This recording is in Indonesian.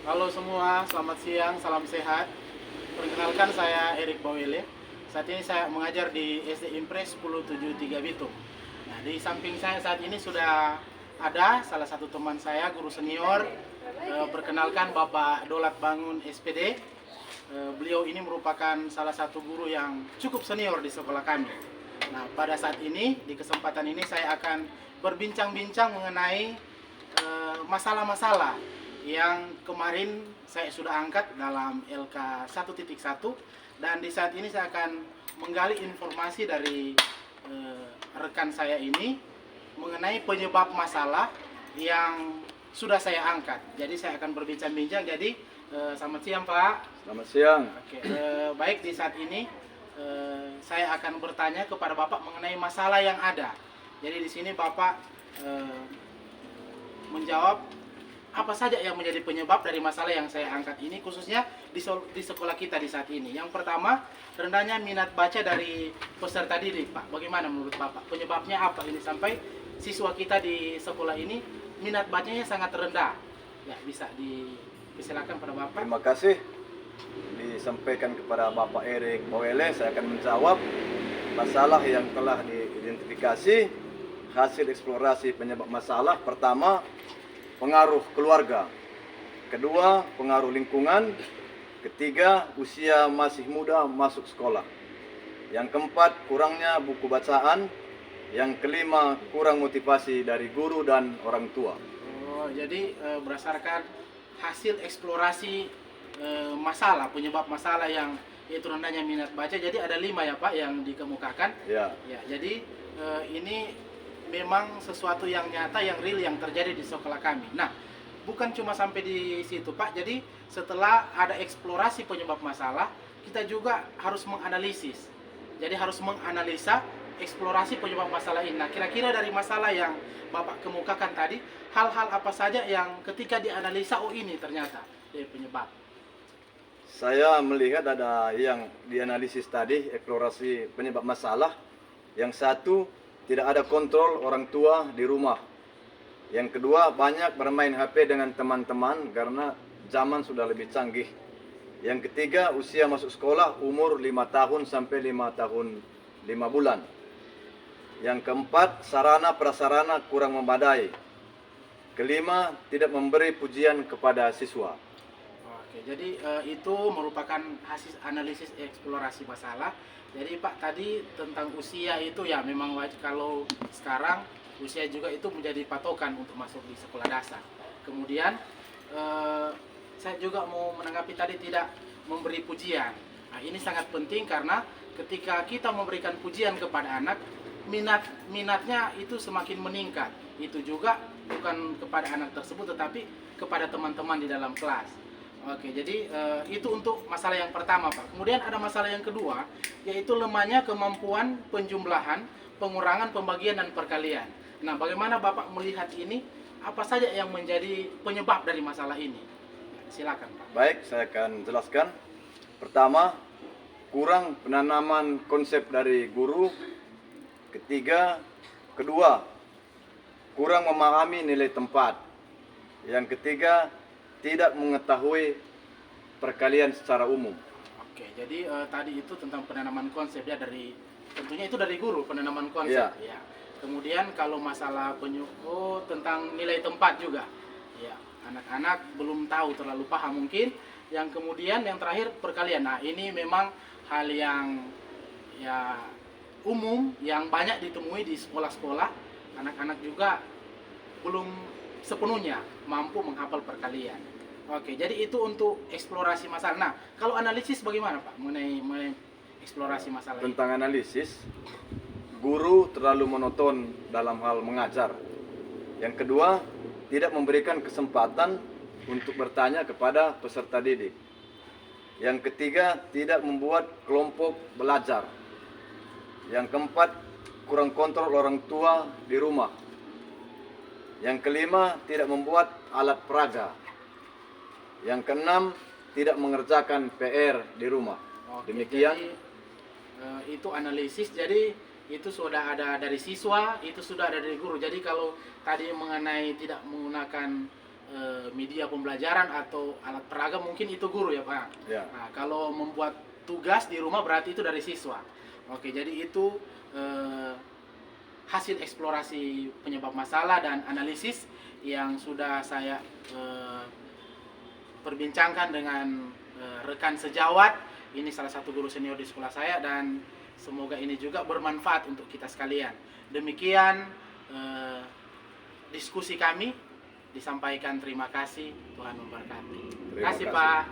Halo semua, selamat siang, salam sehat. Perkenalkan saya Erik Bawele. Saat ini saya mengajar di SD Impres 1073 Bitung. Nah, di samping saya saat ini sudah ada salah satu teman saya, guru senior. Perkenalkan Bapak Dolat Bangun SPD. Beliau ini merupakan salah satu guru yang cukup senior di sekolah kami. Nah, pada saat ini, di kesempatan ini saya akan berbincang-bincang mengenai masalah-masalah yang kemarin saya sudah angkat dalam LK 1.1, dan di saat ini saya akan menggali informasi dari rekan saya ini mengenai penyebab masalah yang sudah saya angkat. Jadi saya akan berbincang-bincang. Jadi selamat siang Pak. Selamat siang. Oke, baik, di saat ini saya akan bertanya kepada Bapak mengenai masalah yang ada. Jadi di sini Bapak menjawab apa saja yang menjadi penyebab dari masalah yang saya angkat ini, khususnya di sekolah kita di saat ini. Yang pertama, rendahnya minat baca dari peserta didik, Pak. Bagaimana menurut Bapak? Penyebabnya apa ini sampai siswa kita di sekolah ini minat bacanya sangat rendah? Ya, bisa dipersilakan pada Bapak. Terima kasih disampaikan kepada Bapak Erik Bawele. Saya akan menjawab masalah yang telah diidentifikasi. Hasil eksplorasi penyebab masalah: pertama, pengaruh keluarga; kedua, pengaruh lingkungan; ketiga, usia masih muda masuk sekolah; yang keempat, kurangnya buku bacaan; yang kelima, kurang motivasi dari guru dan orang tua. Oh, jadi berdasarkan hasil eksplorasi masalah, penyebab masalah yang yaitu rendahnya minat baca, jadi ada 5 ya Pak yang dikemukakan. Ya. Ya, jadi ini memang sesuatu yang nyata, yang real, yang terjadi di sekolah kami. Nah, bukan cuma sampai di situ Pak. Jadi setelah ada eksplorasi penyebab masalah, kita juga harus menganalisis. Jadi harus menganalisa eksplorasi penyebab masalah ini. Nah, kira-kira dari masalah yang Bapak kemukakan tadi, hal-hal apa saja yang ketika dianalisa, oh ini ternyata penyebab. Saya melihat ada yang dianalisis tadi, eksplorasi penyebab masalah. Yang satu, tidak ada kontrol orang tua di rumah. Yang kedua, banyak bermain HP dengan teman-teman karena zaman sudah lebih canggih. Yang ketiga, usia masuk sekolah umur 5 tahun sampai 5 tahun 5 bulan. Yang keempat, sarana prasarana kurang memadai. Kelima, tidak memberi pujian kepada siswa. Oke, jadi itu merupakan hasil analisis eksplorasi masalah. Jadi Pak, tadi tentang usia itu ya memang wajib, kalau sekarang usia juga itu menjadi patokan untuk masuk di sekolah dasar. Kemudian saya juga mau menanggapi tadi tidak memberi pujian. Nah, ini sangat penting karena ketika kita memberikan pujian kepada anak, minatnya itu semakin meningkat. Itu juga bukan kepada anak tersebut tetapi kepada teman-teman di dalam kelas. Oke, jadi itu untuk masalah yang pertama Pak. Kemudian ada masalah yang kedua, yaitu lemahnya kemampuan penjumlahan, pengurangan, pembagian, dan perkalian. Nah, bagaimana Bapak melihat ini? Apa saja yang menjadi penyebab dari masalah ini? Silakan Pak. Baik, saya akan jelaskan. Pertama, kurang penanaman konsep dari guru. Kedua, kurang memahami nilai tempat. Yang ketiga, tidak mengetahui perkalian secara umum. Oke, jadi tadi itu tentang penanaman konsep ya, dari tentunya itu dari guru, penanaman konsep Iya. ya. Kemudian kalau masalah tentang nilai tempat juga. Ya, anak-anak belum tahu, terlalu paham mungkin. Yang kemudian yang terakhir perkalian. Nah, ini memang hal yang ya umum yang banyak ditemui di sekolah-sekolah. Anak-anak juga belum sepenuhnya mampu menghafal perkalian. Oke, jadi itu untuk eksplorasi masalah. Nah, kalau analisis bagaimana Pak mengenai eksplorasi masalah ini? Tentang analisis, guru terlalu monoton dalam hal mengajar. Yang kedua, tidak memberikan kesempatan untuk bertanya kepada peserta didik. Yang ketiga, tidak membuat kelompok belajar. Yang keempat, kurang kontrol orang tua di rumah. Yang kelima, tidak membuat alat peraga. Yang keenam, tidak mengerjakan PR di rumah. Oke, Demikian. jadi itu analisis. Jadi itu sudah ada dari siswa, itu sudah ada dari guru. Jadi kalau tadi mengenai tidak menggunakan media pembelajaran atau alat peraga mungkin itu guru ya Pak. Ya. Nah, kalau membuat tugas di rumah berarti itu dari siswa. Oke, jadi itu hasil eksplorasi penyebab masalah dan analisis yang sudah saya perbincangkan dengan rekan sejawat. Ini salah satu guru senior di sekolah saya dan semoga ini juga bermanfaat untuk kita sekalian. Demikian diskusi kami disampaikan. Terima kasih, Tuhan memberkati. Terima kasih Pak.